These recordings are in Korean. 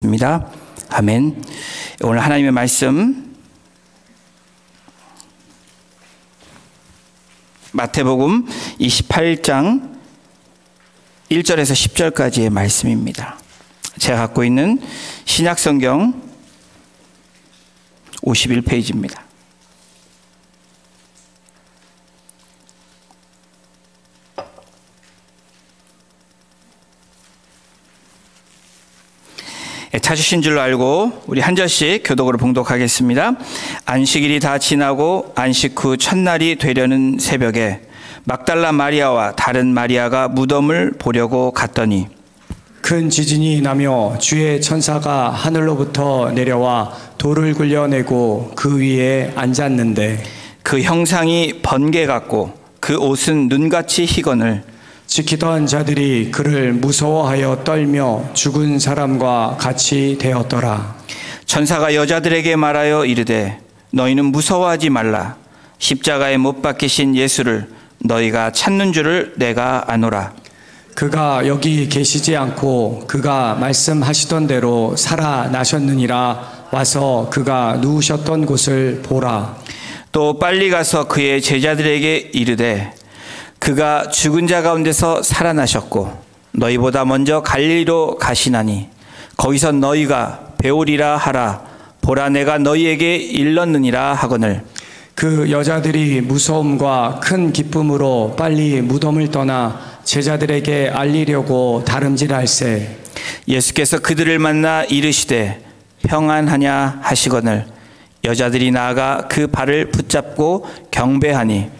입니다. 아멘. 오늘 하나님의 말씀 마태복음 28장 1절에서 10절까지의 말씀입니다. 제가 갖고 있는 신약성경 51페이지입니다. 찾으신 줄로 알고 우리 한 절씩 교독으로 봉독하겠습니다. 안식일이 다 지나고 안식 후 첫날이 되려는 새벽에 막달라 마리아와 다른 마리아가 무덤을 보려고 갔더니 큰 지진이 나며 주의 천사가 하늘로부터 내려와 돌을 굴려내고 그 위에 앉았는데 그 형상이 번개 같고 그 옷은 눈같이 희건을 지키던 자들이 그를 무서워하여 떨며 죽은 사람과 같이 되었더라. 천사가 여자들에게 말하여 이르되 너희는 무서워하지 말라. 십자가에 못 박히신 예수를 너희가 찾는 줄을 내가 아노라. 그가 여기 계시지 않고 그가 말씀하시던 대로 살아나셨느니라. 와서 그가 누우셨던 곳을 보라. 또 빨리 가서 그의 제자들에게 이르되 그가 죽은 자 가운데서 살아나셨고 너희보다 먼저 갈릴리로 가시나니 거기서 너희가 배우리라 하라. 보라 내가 너희에게 일렀느니라 하거늘. 그 여자들이 무서움과 큰 기쁨으로 빨리 무덤을 떠나 제자들에게 알리려고 다름질할세 예수께서 그들을 만나 이르시되 평안하냐 하시거늘. 여자들이 나아가 그 발을 붙잡고 경배하니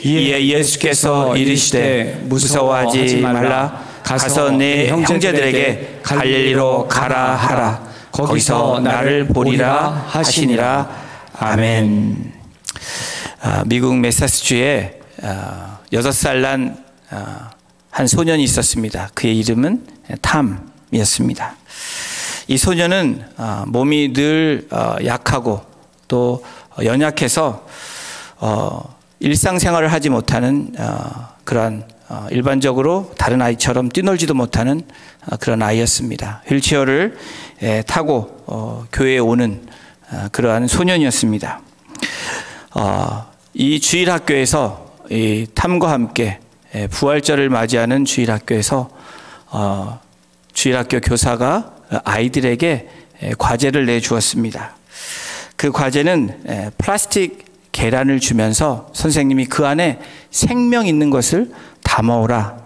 이에 예수께서 이르시되 무서워하지 말라. 가서 내 형제들에게 갈릴리로 가라 하라. 거기서 나를 보리라 하시니라. 아멘. 미국 매사추세츠주에 6살 난 한 소년이 있었습니다. 그의 이름은 탐이었습니다. 이 소년은 몸이 늘 약하고 또 연약해서 일상생활을 하지 못하는 그런 일반적으로 다른 아이처럼 뛰놀지도 못하는 그런 아이였습니다. 휠체어를 타고 교회에 오는 그러한 소년이었습니다. 이 주일학교에서 이 탐과 함께 부활절을 맞이하는 주일학교에서 주일학교 교사가 아이들에게 과제를 내주었습니다. 그 과제는 플라스틱 계란을 주면서 선생님이 그 안에 생명 있는 것을 담아오라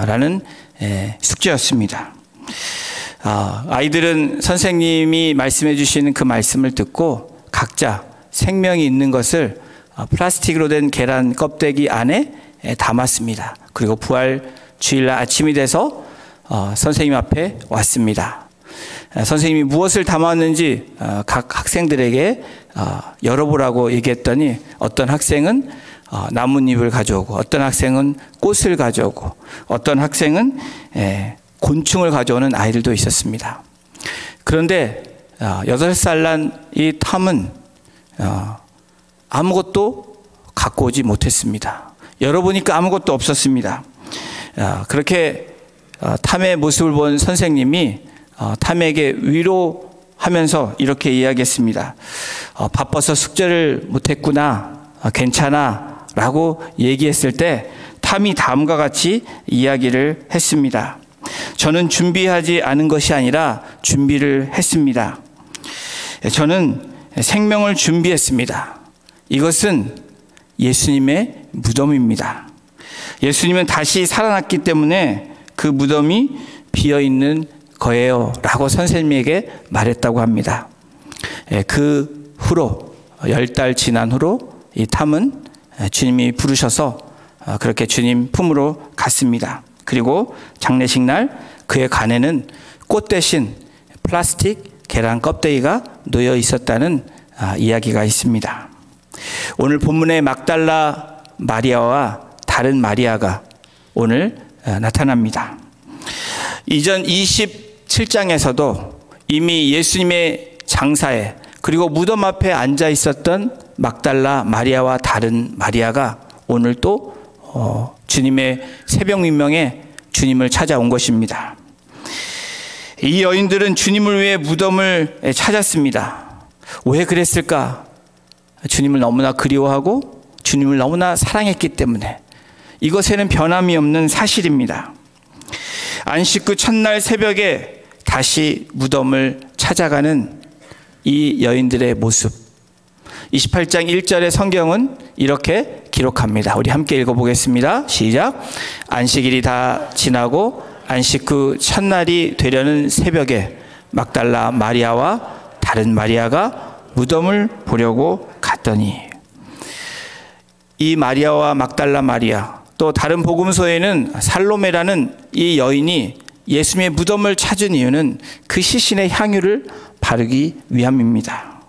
라는 숙제였습니다. 아이들은 선생님이 말씀해 주시는 그 말씀을 듣고 각자 생명이 있는 것을 플라스틱으로 된 계란 껍데기 안에 담았습니다. 그리고 부활 주일날 아침이 돼서 선생님 앞에 왔습니다. 선생님이 무엇을 담았는지 각 학생들에게 열어보라고 얘기했더니 어떤 학생은 나뭇잎을 가져오고 어떤 학생은 꽃을 가져오고 어떤 학생은 곤충을 가져오는 아이들도 있었습니다. 그런데 8살 난 이 탐은 아무것도 갖고 오지 못했습니다. 열어보니까 아무것도 없었습니다. 그렇게 탐의 모습을 본 선생님이 탐에게 위로하면서 이렇게 이야기했습니다. 바빠서 숙제를 못했구나. 괜찮아 라고 얘기했을 때 탐이 다음과 같이 이야기를 했습니다. 저는 준비하지 않은 것이 아니라 준비를 했습니다. 저는 생명을 준비했습니다. 이것은 예수님의 무덤입니다. 예수님은 다시 살아났기 때문에 그 무덤이 비어있는 거예요 라고 선생님에게 말했다고 합니다. 그 후로 10달 지난 후로 이 탐은 주님이 부르셔서 그렇게 주님 품으로 갔습니다. 그리고 장례식 날 그의 간에는 꽃 대신 플라스틱 계란 껍데기가 놓여 있었다는 이야기가 있습니다. 오늘 본문의 막달라 마리아와 다른 마리아가 오늘 나타납니다. 이전 27장에서도 이미 예수님의 장사에 그리고 무덤 앞에 앉아 있었던 막달라 마리아와 다른 마리아가 오늘 또 주님의 새벽 민명에 주님을 찾아온 것입니다. 이 여인들은 주님을 위해 무덤을 찾았습니다. 왜 그랬을까? 주님을 너무나 그리워하고 주님을 너무나 사랑했기 때문에. 이것에는 변함이 없는 사실입니다. 안식 후 첫날 새벽에 다시 무덤을 찾아가는 이 여인들의 모습. 28장 1절의 성경은 이렇게 기록합니다. 우리 함께 읽어보겠습니다. 시작. 안식일이 다 지나고 안식 후 첫날이 되려는 새벽에 막달라 마리아와 다른 마리아가 무덤을 보려고 갔더니, 이 마리아와 막달라 마리아, 또 다른 복음서에는 살로메라는 이 여인이 예수님의 무덤을 찾은 이유는 그 시신의 향유를 바르기 위함입니다.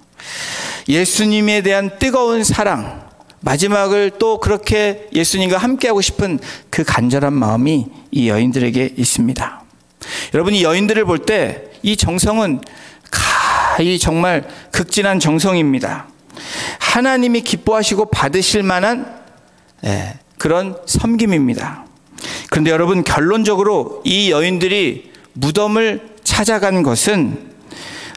예수님에 대한 뜨거운 사랑, 마지막을 또 그렇게 예수님과 함께하고 싶은 그 간절한 마음이 이 여인들에게 있습니다. 여러분, 이 여인들을 볼 때 이 정성은 이 정말 극진한 정성입니다. 하나님이 기뻐하시고 받으실 만한 그런 섬김입니다. 그런데 여러분, 결론적으로 이 여인들이 무덤을 찾아간 것은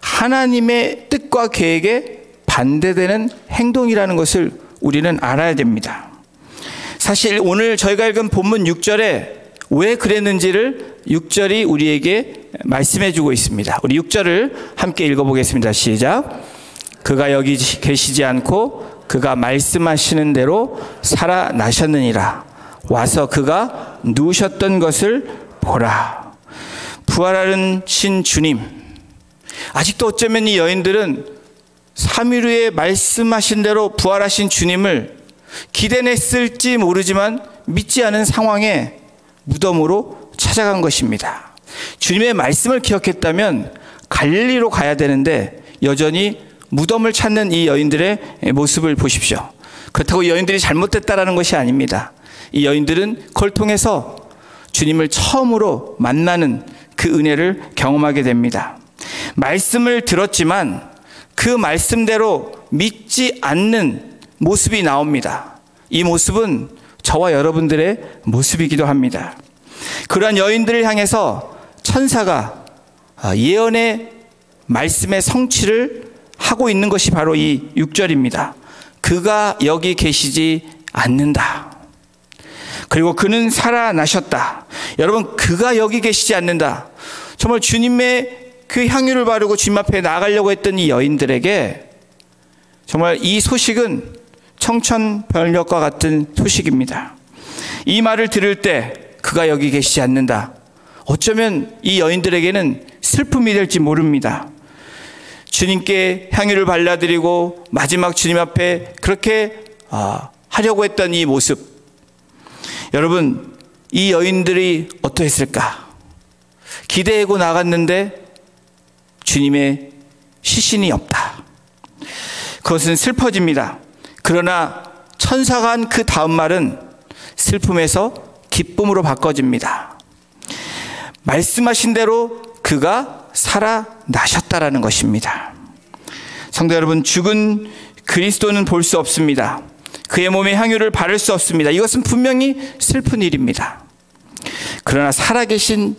하나님의 뜻과 계획에 반대되는 행동이라는 것을 우리는 알아야 됩니다. 사실 오늘 저희가 읽은 본문 6절에 왜 그랬는지를 6절이 우리에게 말씀해 주고 있습니다. 우리 6절을 함께 읽어보겠습니다. 시작. 그가 여기 계시지 않고 그가 말씀하시는 대로 살아나셨느니라. 와서 그가 누우셨던 것을 보라. 부활하신 주님. 아직도 어쩌면 이 여인들은 3일 후에 말씀하신 대로 부활하신 주님을 기대했을지 모르지만 믿지 않은 상황에 무덤으로 찾아간 것입니다. 주님의 말씀을 기억했다면 갈릴리로 가야 되는데 여전히 무덤을 찾는 이 여인들의 모습을 보십시오. 그렇다고 여인들이 잘못됐다라는 것이 아닙니다. 이 여인들은 그걸 통해서 주님을 처음으로 만나는 그 은혜를 경험하게 됩니다. 말씀을 들었지만 그 말씀대로 믿지 않는 모습이 나옵니다. 이 모습은 저와 여러분들의 모습이기도 합니다. 그러한 여인들을 향해서 천사가 예언의 말씀의 성취를 하고 있는 것이 바로 이 6절입니다. 그가 여기 계시지 않는다. 그리고 그는 살아나셨다. 여러분, 그가 여기 계시지 않는다. 정말 주님의 그 향유를 바르고 주님 앞에 나가려고 했던 이 여인들에게 정말 이 소식은 청천벽력과 같은 소식입니다. 이 말을 들을 때 그가 여기 계시지 않는다. 어쩌면 이 여인들에게는 슬픔이 될지 모릅니다. 주님께 향유를 발라드리고 마지막 주님 앞에 그렇게 하려고 했던 이 모습. 여러분, 이 여인들이 어떠했을까? 기대하고 나갔는데 주님의 시신이 없다. 그것은 슬퍼집니다. 그러나 천사가 한 그 다음 말은 슬픔에서 기쁨으로 바꿔집니다. 말씀하신 대로 그가 살아나셨다라는 것입니다. 성도 여러분, 죽은 그리스도는 볼 수 없습니다. 그의 몸에 향유를 바를 수 없습니다. 이것은 분명히 슬픈 일입니다. 그러나 살아계신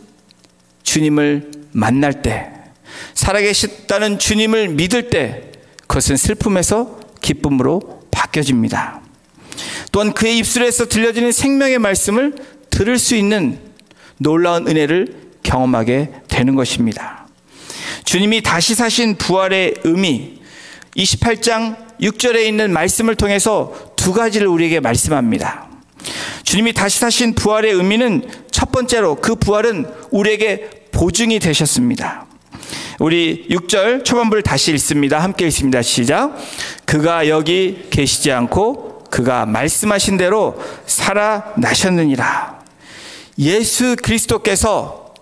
주님을 만날 때, 살아계셨다는 주님을 믿을 때 그것은 슬픔에서 기쁨으로 바뀌어집니다. 또한 그의 입술에서 들려지는 생명의 말씀을 들을 수 있는 놀라운 은혜를 경험하게 되는 것입니다. 주님이 다시 사신 부활의 의미, 28장 6절에 있는 말씀을 통해서 두 가지를 우리에게 말씀합니다. 주님이 다시 사신 부활의 의미는 첫 번째로 그 부활은 우리에게 보증이 되셨습니다. 우리 6절 초반부를 다시 읽습니다. 함께 읽습니다. 시작. 그가 여기 계시지 않고 그가 말씀하신 대로 살아나셨느니라. 예수 그리스도께서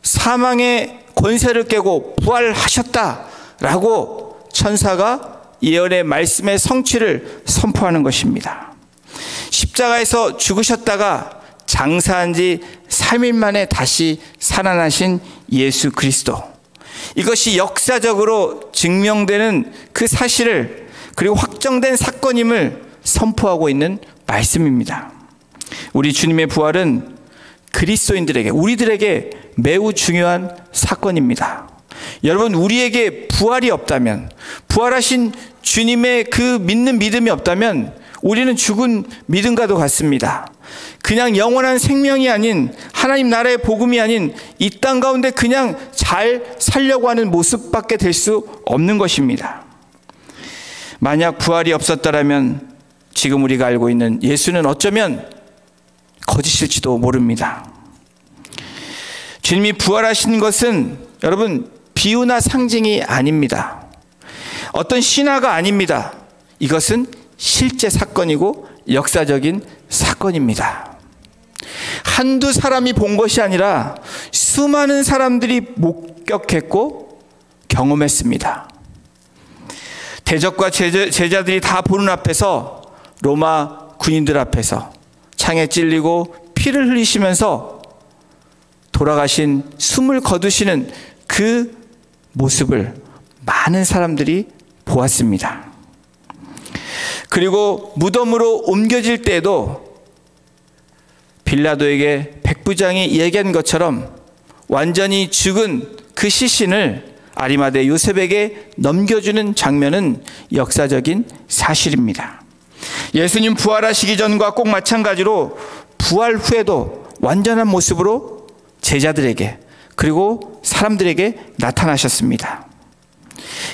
사망의 권세를 깨고 부활하셨다라고 천사가 예언의 말씀의 성취를 선포하는 것입니다. 십자가에서 죽으셨다가 장사한 지 3일 만에 다시 살아나신 예수 그리스도. 이것이 역사적으로 증명되는 그 사실을, 그리고 확정된 사건임을 선포하고 있는 말씀입니다. 우리 주님의 부활은 그리스도인들에게, 우리들에게 매우 중요한 사건입니다. 여러분, 우리에게 부활이 없다면, 부활하신 주님의 그 믿는 믿음이 없다면 우리는 죽은 믿음과도 같습니다. 그냥 영원한 생명이 아닌, 하나님 나라의 복음이 아닌 이 땅 가운데 그냥 잘 살려고 하는 모습밖에 될 수 없는 것입니다. 만약 부활이 없었더라면 지금 우리가 알고 있는 예수는 어쩌면 거짓일지도 모릅니다. 주님이 부활하신 것은 여러분 비유나 상징이 아닙니다. 어떤 신화가 아닙니다. 이것은 실제 사건이고 역사적인 사건입니다. 한두 사람이 본 것이 아니라 수많은 사람들이 목격했고 경험했습니다. 대적과 제자들이 다 보는 앞에서, 로마 군인들 앞에서 창에 찔리고 피를 흘리시면서 돌아가신, 숨을 거두시는 그 모습을 많은 사람들이 보았습니다. 그리고 무덤으로 옮겨질 때에도 빌라도에게 백부장이 얘기한 것처럼 완전히 죽은 그 시신을 아리마대 요셉에게 넘겨주는 장면은 역사적인 사실입니다. 예수님 부활하시기 전과 꼭 마찬가지로 부활 후에도 완전한 모습으로 제자들에게 그리고 사람들에게 나타나셨습니다.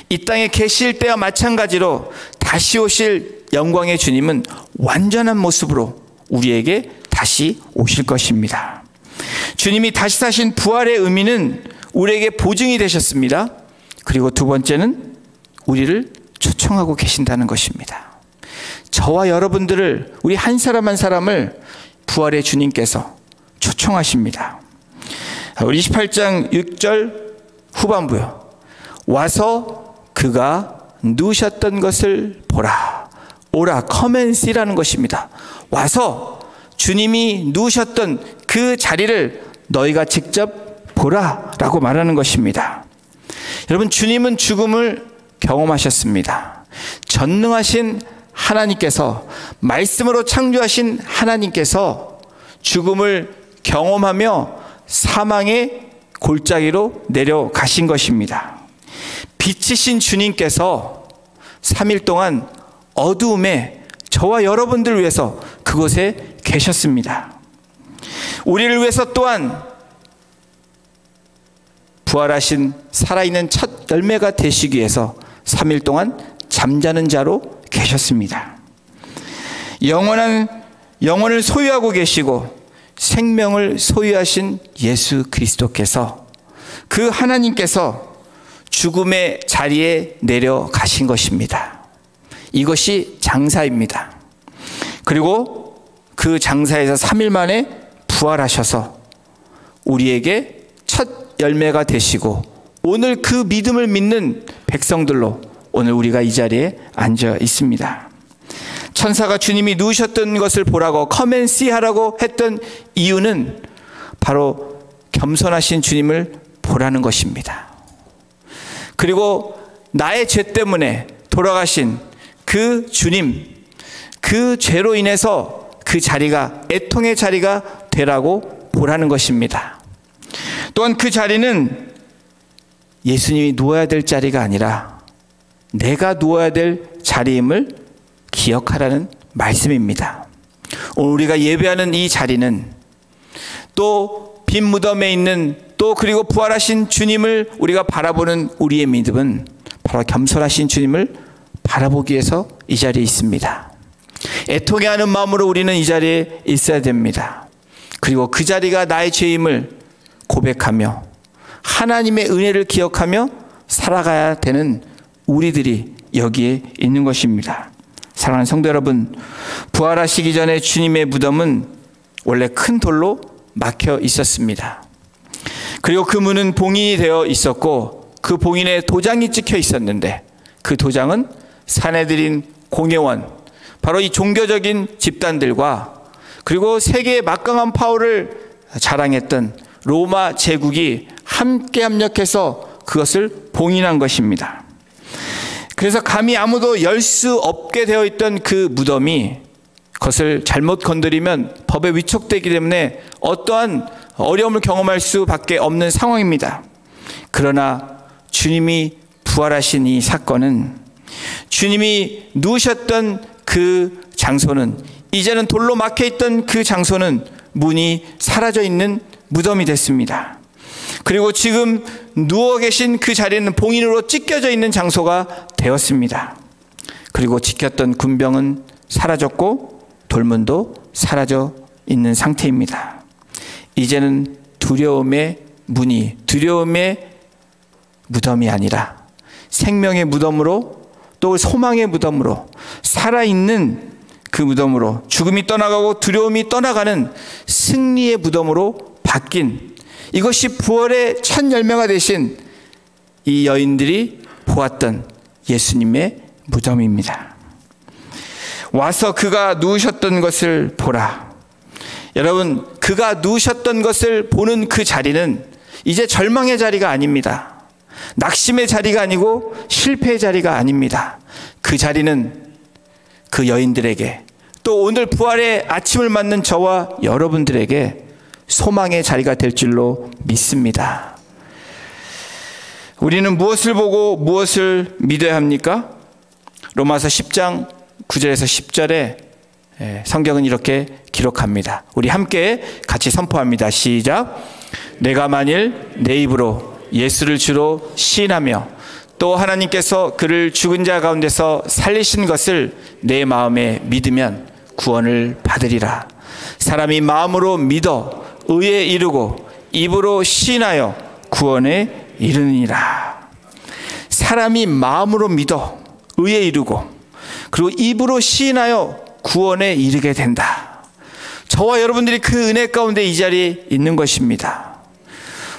이 땅에 계실 때와 마찬가지로 다시 오실 영광의 주님은 완전한 모습으로 우리에게 다시 오실 것입니다. 주님이 다시 사신 부활의 의미는 우리에게 보증이 되셨습니다. 그리고 두 번째는 우리를 초청하고 계신다는 것입니다. 저와 여러분들을, 우리 한 사람 한 사람을 부활의 주님께서 초청하십니다. 우리 28장 6절 후반부요. 와서 그가 누우셨던 것을 보라. 오라, come and see라는 것입니다. 와서 주님이 누우셨던 그 자리를 너희가 직접 보라 라고 말하는 것입니다. 여러분, 주님은 죽음을 경험하셨습니다. 전능하신 하나님께서, 말씀으로 창조하신 하나님께서 죽음을 경험하며 사망의 골짜기로 내려가신 것입니다. 빛이신 주님께서 3일 동안 어두움에 저와 여러분들을 위해서 그곳에 계셨습니다. 우리를 위해서 또한 부활하신 살아있는 첫 열매가 되시기 위해서 3일 동안 잠자는 자로 계셨습니다. 영혼을 소유하고 계시고 생명을 소유하신 예수 그리스도께서, 그 하나님께서 죽음의 자리에 내려가신 것입니다. 이것이 장사입니다. 그리고 그 장사에서 3일 만에 부활하셔서 우리에게 첫 열매가 되시고, 오늘 그 믿음을 믿는 백성들로 오늘 우리가 이 자리에 앉아 있습니다. 천사가 주님이 누우셨던 것을 보라고 come and see 하라고 했던 이유는 바로 겸손하신 주님을 보라는 것입니다. 그리고 나의 죄 때문에 돌아가신 그 주님, 그 죄로 인해서 그 자리가 애통의 자리가 되라고 보라는 것입니다. 또한 그 자리는 예수님이 누워야 될 자리가 아니라 내가 누워야 될 자리임을 기억하라는 말씀입니다. 오늘 우리가 예배하는 이 자리는, 또 빈 무덤에 있는, 또 그리고 부활하신 주님을 우리가 바라보는 우리의 믿음은 바로 겸손하신 주님을 바라보기 위해서 이 자리에 있습니다. 애통해하는 마음으로 우리는 이 자리에 있어야 됩니다. 그리고 그 자리가 나의 죄임을 고백하며 하나님의 은혜를 기억하며 살아가야 되는 우리들이 여기에 있는 것입니다. 사랑하는 성도 여러분, 부활하시기 전에 주님의 무덤은 원래 큰 돌로 막혀 있었습니다. 그리고 그 문은 봉인이 되어 있었고 그 봉인에 도장이 찍혀 있었는데, 그 도장은 사내들인 공회원, 바로 이 종교적인 집단들과 그리고 세계의 막강한 파워를 자랑했던 로마 제국이 함께 합력해서 그것을 봉인한 것입니다. 그래서 감히 아무도 열 수 없게 되어 있던 그 무덤이 그것을 잘못 건드리면 법에 위촉되기 때문에 어떠한 어려움을 경험할 수밖에 없는 상황입니다. 그러나 주님이 부활하신 이 사건은, 주님이 누우셨던 그 장소는, 이제는 돌로 막혀있던 그 장소는 문이 사라져 있는 무덤이 됐습니다. 그리고 지금 누워 계신 그 자리는 봉인으로 찢겨져 있는 장소가 되었습니다. 그리고 지켰던 군병은 사라졌고 돌문도 사라져 있는 상태입니다. 이제는 두려움의 문이, 두려움의 무덤이 아니라 생명의 무덤으로, 또 소망의 무덤으로, 살아있는 그 무덤으로, 죽음이 떠나가고 두려움이 떠나가는 승리의 무덤으로 바뀐, 이것이 부활의 첫 열매가 되신 이 여인들이 보았던 예수님의 무덤입니다. 와서 그가 누우셨던 것을 보라. 여러분, 그가 누우셨던 것을 보는 그 자리는 이제 절망의 자리가 아닙니다. 낙심의 자리가 아니고 실패의 자리가 아닙니다. 그 자리는 그 여인들에게, 또 오늘 부활의 아침을 맞는 저와 여러분들에게 소망의 자리가 될 줄로 믿습니다. 우리는 무엇을 보고 무엇을 믿어야 합니까? 로마서 10장 9절에서 10절에 성경은 이렇게 기록합니다. 우리 함께 같이 선포합니다. 시작. 내가 만일 내 입으로 예수를 주로 시인하며 또 하나님께서 그를 죽은 자 가운데서 살리신 것을 내 마음에 믿으면 구원을 받으리라. 사람이 마음으로 믿어 의에 이르고 입으로 시인하여 구원에 이르느니라. 사람이 마음으로 믿어 의에 이르고 그리고 입으로 시인하여 구원에 이르게 된다. 저와 여러분들이 그 은혜 가운데 이 자리에 있는 것입니다.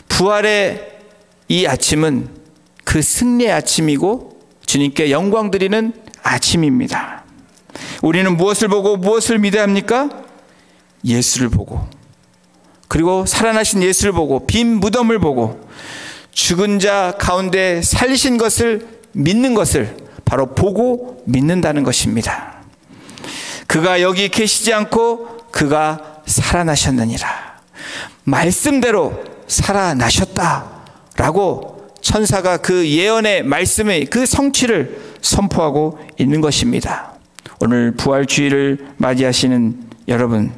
부활의 이 아침은 그 승리의 아침이고 주님께 영광 드리는 아침입니다. 우리는 무엇을 보고 무엇을 믿어야 합니까? 예수를 보고, 그리고 살아나신 예수를 보고, 빈 무덤을 보고, 죽은 자 가운데 살리신 것을 믿는 것을 바로 보고 믿는다는 것입니다. 그가 여기 계시지 않고 그가 살아나셨느니라. 말씀대로 살아나셨다라고 천사가 그 예언의 말씀의 그 성취를 선포하고 있는 것입니다. 오늘 부활주의를 맞이하시는 여러분,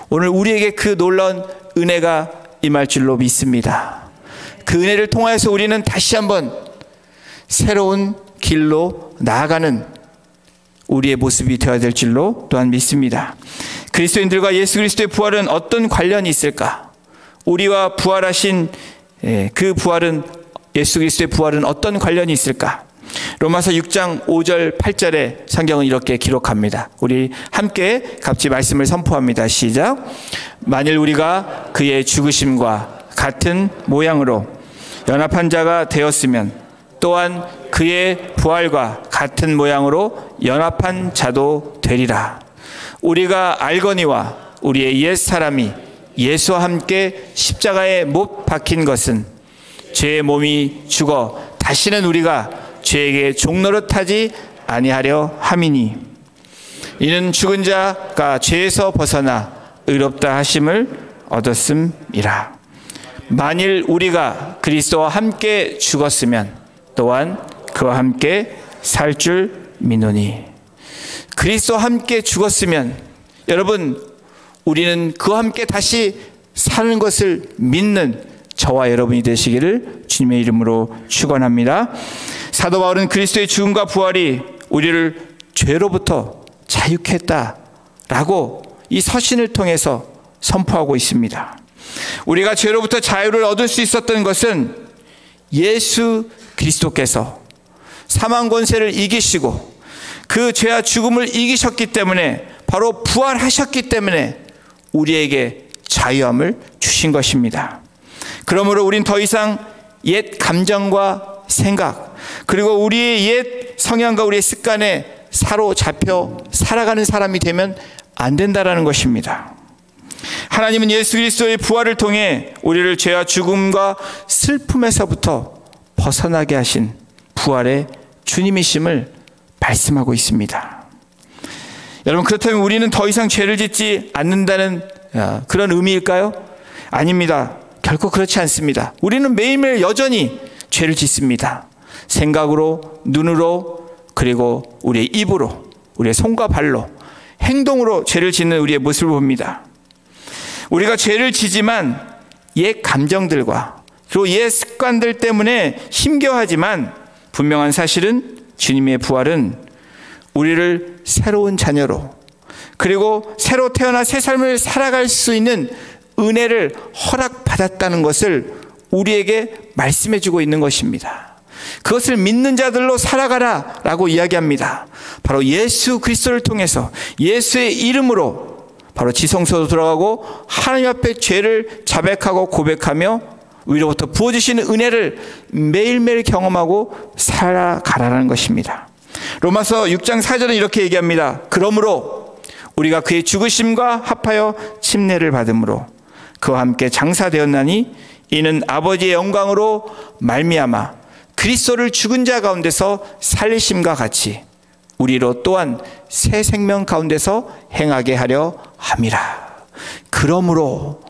오늘 우리에게 그 놀라운 은혜가 임할 줄로 믿습니다. 그 은혜를 통하여서 우리는 다시 한번 새로운 길로 나아가는 우리의 모습이 되어야 될 줄로 또한 믿습니다. 그리스도인들과 예수 그리스도의 부활은 어떤 관련이 있을까? 우리와 부활하신 그 부활은, 예수 그리스도의 부활은 어떤 관련이 있을까? 로마서 6장 5절 8절에 성경은 이렇게 기록합니다. 우리 함께 같이 말씀을 선포합니다. 시작. 만일 우리가 그의 죽으심과 같은 모양으로 연합한 자가 되었으면 또한 그의 부활과 같은 모양으로 연합한 자도 되리라. 우리가 알거니와 우리의 옛 사람이 예수와 함께 십자가에 못 박힌 것은 죄의 몸이 죽어 다시는 우리가 죄에게 종노릇하지 아니하려 함이니, 이는 죽은 자가 죄에서 벗어나 의롭다 하심을 얻었음이라. 만일 우리가 그리스도와 함께 죽었으면 또한 그와 함께 살 줄 믿노니. 그리스도와 함께 죽었으면 여러분, 우리는 그와 함께 다시 사는 것을 믿는 저와 여러분이 되시기를 주님의 이름으로 축원합니다. 사도 바울은 그리스도의 죽음과 부활이 우리를 죄로부터 자유케 했다라고 이 서신을 통해서 선포하고 있습니다. 우리가 죄로부터 자유를 얻을 수 있었던 것은 예수 그리스도께서 사망 권세를 이기시고 그 죄와 죽음을 이기셨기 때문에, 바로 부활하셨기 때문에 우리에게 자유함을 주신 것입니다. 그러므로 우린 더 이상 옛 감정과 생각, 그리고 우리의 옛 성향과 우리의 습관에 사로잡혀 살아가는 사람이 되면 안 된다라는 것입니다. 하나님은 예수 그리스도의 부활을 통해 우리를 죄와 죽음과 슬픔에서부터 벗어나게 하신 부활의 주님이심을 말씀하고 있습니다. 여러분, 그렇다면 우리는 더 이상 죄를 짓지 않는다는 그런 의미일까요? 아닙니다. 결코 그렇지 않습니다. 우리는 매일매일 여전히 죄를 짓습니다. 생각으로, 눈으로, 그리고 우리의 입으로, 우리의 손과 발로, 행동으로 죄를 짓는 우리의 모습을 봅니다. 우리가 죄를 지지만 옛 감정들과 그리고 옛 습관들 때문에 힘겨워하지만 분명한 사실은 주님의 부활은 우리를 새로운 자녀로, 그리고 새로 태어나 새 삶을 살아갈 수 있는 은혜를 허락받았다는 것을 우리에게 말씀해 주고 있는 것입니다. 그것을 믿는 자들로 살아가라 라고 이야기합니다. 바로 예수 그리스도를 통해서, 예수의 이름으로 바로 지성소로 들어가고 하나님 앞에 죄를 자백하고 고백하며 위로부터 부어주시는 은혜를 매일매일 경험하고 살아가라는 것입니다. 로마서 6장 4절은 이렇게 얘기합니다. 그러므로 우리가 그의 죽으심과 합하여 침례를 받음으로 그와 함께 장사되었나니 이는 아버지의 영광으로 말미암아 그리스도를 죽은 자 가운데서 살리심과 같이 우리로 또한 새 생명 가운데서 행하게 하려 함이라. 그러므로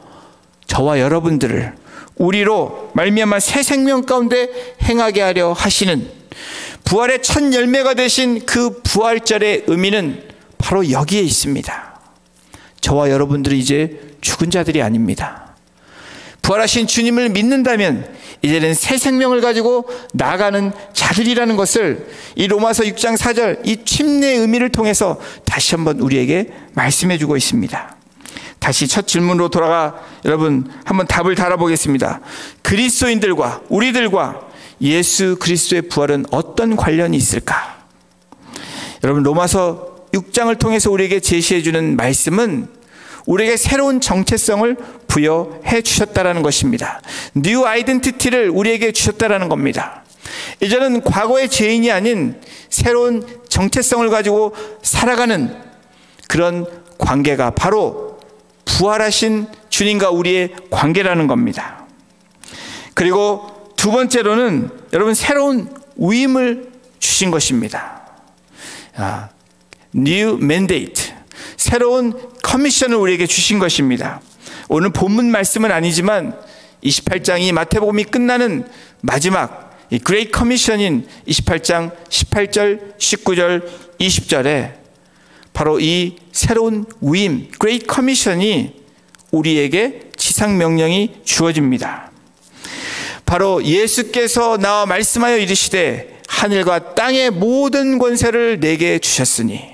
저와 여러분들을 우리로 말미암아 새 생명 가운데 행하게 하려 하시는 부활의 첫 열매가 되신 그 부활절의 의미는 바로 여기에 있습니다. 저와 여러분들이 이제 죽은 자들이 아닙니다. 부활하신 주님을 믿는다면 이제는 새 생명을 가지고 나아가는 자들이라는 것을 이 로마서 6장 4절 이 침례의 의미를 통해서 다시 한번 우리에게 말씀해 주고 있습니다. 다시 첫 질문으로 돌아가 여러분 한번 답을 달아보겠습니다. 그리스도인들과 우리들과 예수 그리스도의 부활은 어떤 관련이 있을까? 여러분, 로마서 6장을 통해서 우리에게 제시해 주는 말씀은 우리에게 새로운 정체성을 부여해 주셨다라는 것입니다. 뉴 아이덴티티를 우리에게 주셨다라는 겁니다. 이제는 과거의 죄인이 아닌 새로운 정체성을 가지고 살아가는 그런 관계가 바로 부활하신 주님과 우리의 관계라는 겁니다. 그리고 두 번째로는 여러분 새로운 위임을 주신 것입니다. New mandate, 새로운 커미션을 우리에게 주신 것입니다. 오늘 본문 말씀은 아니지만 28장이 마태복음이 끝나는 마지막 이 그레이트 커미션인 28장 18절, 19절, 20절에 바로 이 새로운 위임, 그레이트 커미션이 우리에게 지상 명령이 주어집니다. 바로 예수께서 나와 말씀하여 이르시되 하늘과 땅의 모든 권세를 내게 주셨으니,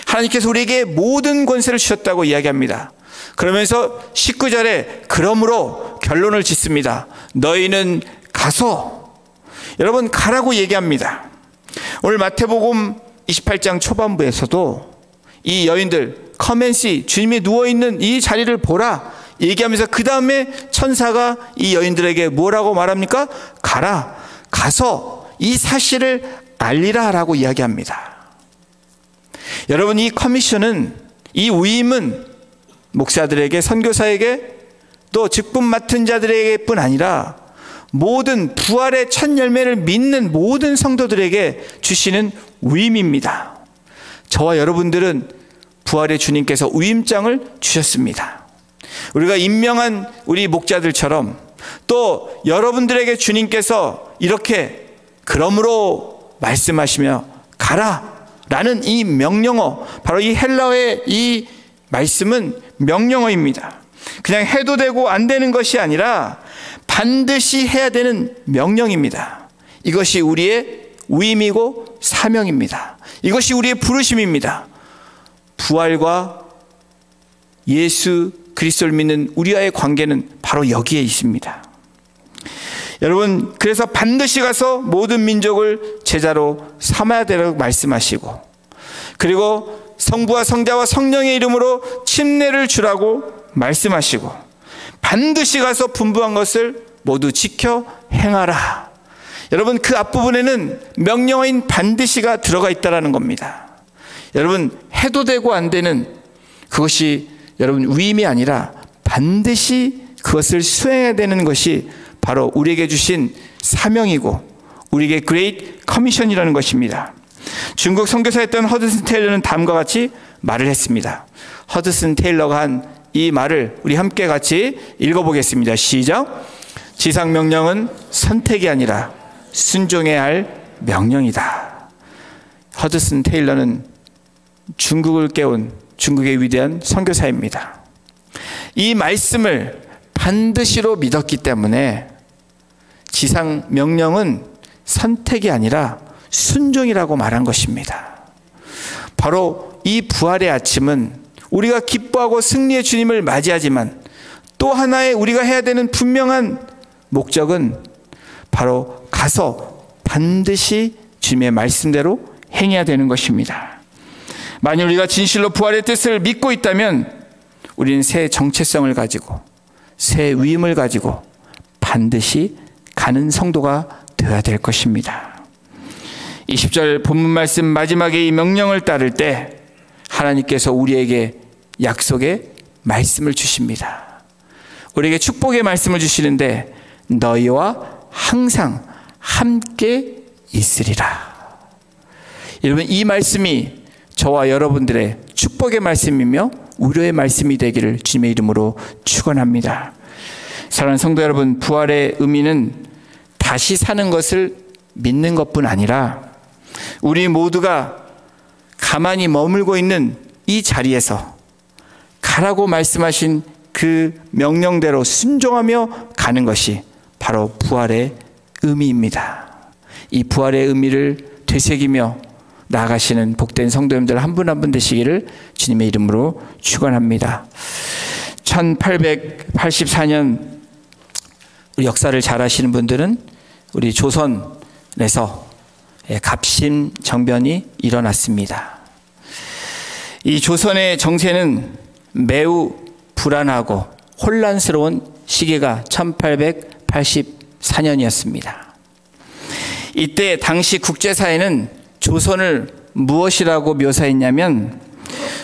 하나님께서 우리에게 모든 권세를 주셨다고 이야기합니다. 그러면서 19절에 그러므로 결론을 짓습니다. 너희는 가서, 여러분 가라고 얘기합니다. 오늘 마태복음 28장 초반부에서도 이 여인들 come and see, 주님이 누워있는 이 자리를 보라 얘기하면서 그 다음에 천사가 이 여인들에게 뭐라고 말합니까? 가라, 가서 이 사실을 알리라 라고 이야기합니다. 여러분, 이 커미션은, 이 위임은 목사들에게, 선교사에게, 또 직분 맡은 자들에게 뿐 아니라 모든 부활의 첫 열매를 믿는 모든 성도들에게 주시는 위임입니다. 저와 여러분들은 부활의 주님께서 위임장을 주셨습니다. 우리가 임명한 우리 목자들처럼 또 여러분들에게 주님께서 이렇게 그러므로 말씀하시며 가라 라는 이 명령어, 바로 이 헬라어의 이 말씀은 명령어입니다. 그냥 해도 되고 안 되는 것이 아니라 반드시 해야 되는 명령입니다. 이것이 우리의 위임이고 사명입니다. 이것이 우리의 부르심입니다. 부활과 예수 그리스도를 믿는 우리와의 관계는 바로 여기에 있습니다. 여러분, 그래서 반드시 가서 모든 민족을 제자로 삼아야 되라고 말씀하시고, 그리고 성부와 성자와 성령의 이름으로 침례를 주라고 말씀하시고, 반드시 가서 분부한 것을 모두 지켜 행하라. 여러분, 그 앞부분에는 명령어인 반드시가 들어가 있다는 겁니다. 여러분, 해도 되고 안 되는 그것이 여러분 위임이 아니라 반드시 그것을 수행해야 되는 것이 바로 우리에게 주신 사명이고 우리에게 그레이트 커미션이라는 것입니다. 중국 선교사였던 허드슨 테일러는 다음과 같이 말을 했습니다. 허드슨 테일러가 한 이 말을 우리 함께 같이 읽어보겠습니다. 시작. 지상명령은 선택이 아니라 순종해야 할 명령이다. 허드슨 테일러는 중국을 깨운 중국의 위대한 선교사입니다. 이 말씀을 반드시로 믿었기 때문에 지상명령은 선택이 아니라 순종이라고 말한 것입니다. 바로 이 부활의 아침은 우리가 기뻐하고 승리의 주님을 맞이하지만 또 하나의 우리가 해야 되는 분명한 목적은 바로 가서 반드시 주님의 말씀대로 행해야 되는 것입니다. 만일 우리가 진실로 부활의 뜻을 믿고 있다면 우리는 새 정체성을 가지고 새 위임을 가지고 반드시 가는 성도가 되어야 될 것입니다. 20절 본문 말씀 마지막에 이 명령을 따를 때 하나님께서 우리에게 약속의 말씀을 주십니다. 우리에게 축복의 말씀을 주시는데 너희와 항상 함께 있으리라. 여러분, 이 말씀이 저와 여러분들의 축복의 말씀이며 위로의 말씀이 되기를 주님의 이름으로 축원합니다. 사랑하는 성도 여러분, 부활의 의미는 다시 사는 것을 믿는 것뿐 아니라 우리 모두가 가만히 머물고 있는 이 자리에서 가라고 말씀하신 그 명령대로 순종하며 가는 것이 바로 부활의 의미입니다. 이 부활의 의미를 되새기며 나아가시는 복된 성도님들 한 분 한 분 되시기를 주님의 이름으로 축원합니다. 1884년 우리 역사를 잘 아시는 분들은 우리 조선에서 갑신정변이 일어났습니다. 이 조선의 정세는 매우 불안하고 혼란스러운 시기가 1884년이었습니다. 이때 당시 국제사회는 조선을 무엇이라고 묘사했냐면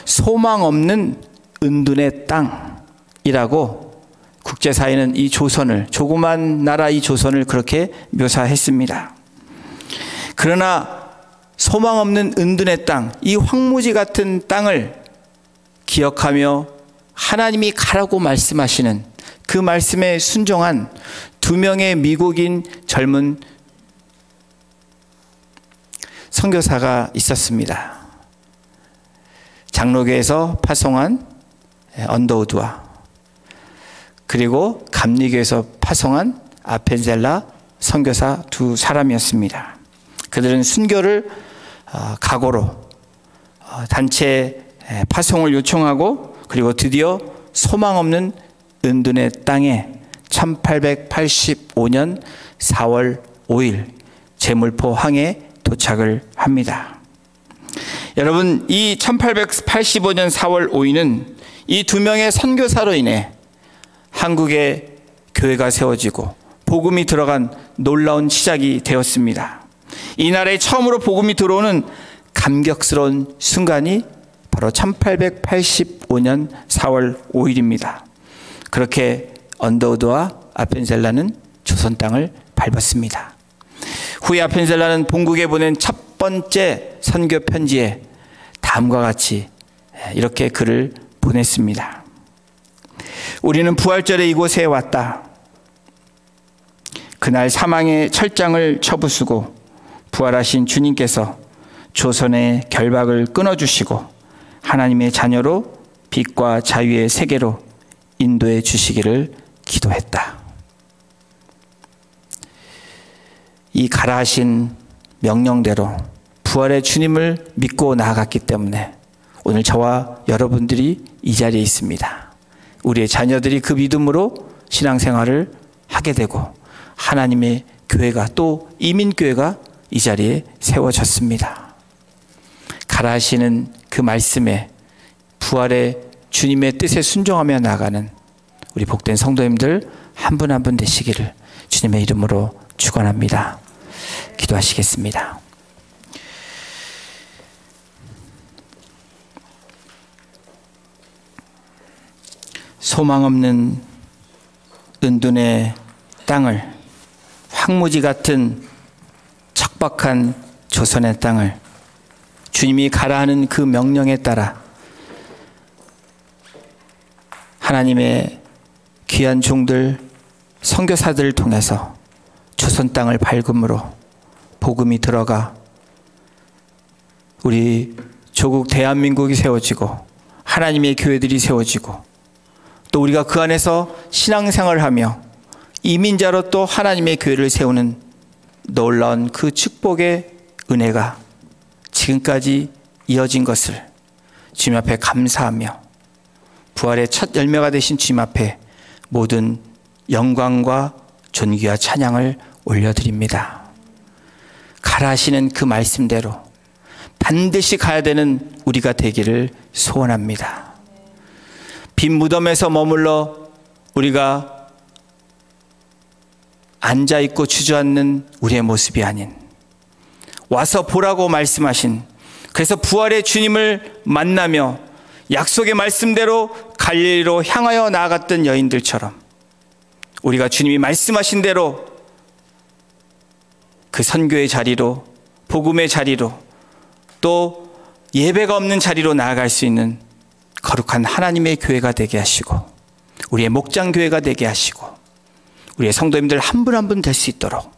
소망 없는 은둔의 땅이라고 국제사회는 이 조선을, 조그만 나라 이 조선을 그렇게 묘사했습니다. 그러나 소망 없는 은둔의 땅, 이 황무지 같은 땅을 기억하며 하나님이 가라고 말씀하시는 그 말씀에 순종한 2명의 미국인 젊은 선교사가 있었습니다. 장로교에서 파송한 언더우드와 그리고 감리교에서 파송한 아펜젤라 선교사 2 사람이었습니다. 그들은 순교를 각오로 단체 파송을 요청하고 그리고 드디어 소망 없는 은둔의 땅에 1885년 4월 5일 제물포 항에 도착을 합니다. 여러분, 이 1885년 4월 5일은 이 2명의 선교사로 인해 한국의 교회가 세워지고 복음이 들어간 놀라운 시작이 되었습니다. 이 나라에 처음으로 복음이 들어오는 감격스러운 순간이 바로 1885년 4월 5일입니다. 그렇게 언더우드와 아펜젤라는 조선 땅을 밟았습니다. 후에 아펜젤라는 본국에 보낸 첫 번째 선교 편지에 다음과 같이 이렇게 글을 보냈습니다. 우리는 부활절에 이곳에 왔다. 그날 사망의 철장을 쳐부수고 부활하신 주님께서 조선의 결박을 끊어주시고 하나님의 자녀로 빛과 자유의 세계로 인도해 주시기를 기도했다. 이 가라 하신 명령대로 부활의 주님을 믿고 나아갔기 때문에 오늘 저와 여러분들이 이 자리에 있습니다. 우리의 자녀들이 그 믿음으로 신앙생활을 하게 되고 하나님의 교회가 또 이민교회가 이 자리에 세워졌습니다. 가라 하시는 그 말씀에 부활의 주님의 뜻에 순종하며 나가는 우리 복된 성도님들 한 분 한 분 되시기를 주님의 이름으로 축원합니다. 기도하시겠습니다. 소망 없는 은둔의 땅을, 황무지 같은 척박한 조선의 땅을 주님이 가라 하는 그 명령에 따라 하나님의 귀한 종들, 선교사들을 통해서 조선 땅을 밝음으로 복음이 들어가 우리 조국 대한민국이 세워지고 하나님의 교회들이 세워지고 또 우리가 그 안에서 신앙생활을 하며 이민자로 또 하나님의 교회를 세우는 놀라운 그 축복의 은혜가 지금까지 이어진 것을 주님 앞에 감사하며 부활의 첫 열매가 되신 주님 앞에 모든 영광과 존귀와 찬양을 올려드립니다. 가라 하시는 그 말씀대로 반드시 가야 되는 우리가 되기를 소원합니다. 빈 무덤에서 머물러 우리가 앉아있고 주저앉는 우리의 모습이 아닌 와서 보라고 말씀하신, 그래서 부활의 주님을 만나며 약속의 말씀대로 갈릴리로 향하여 나아갔던 여인들처럼 우리가 주님이 말씀하신 대로 그 선교의 자리로, 복음의 자리로, 또 예배가 없는 자리로 나아갈 수 있는 거룩한 하나님의 교회가 되게 하시고 우리의 목장교회가 되게 하시고 우리의 성도님들 한 분 한 분 될 수 있도록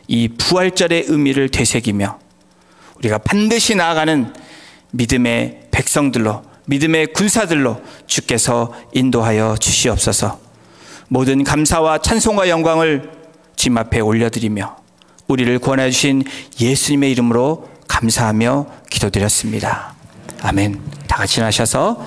이 부활절의 의미를 되새기며 우리가 반드시 나아가는 믿음의 백성들로, 믿음의 군사들로 주께서 인도하여 주시옵소서. 모든 감사와 찬송과 영광을 주님 앞에 올려드리며 우리를 구원해 주신 예수님의 이름으로 감사하며 기도드렸습니다. 아멘. 다 같이 나셔서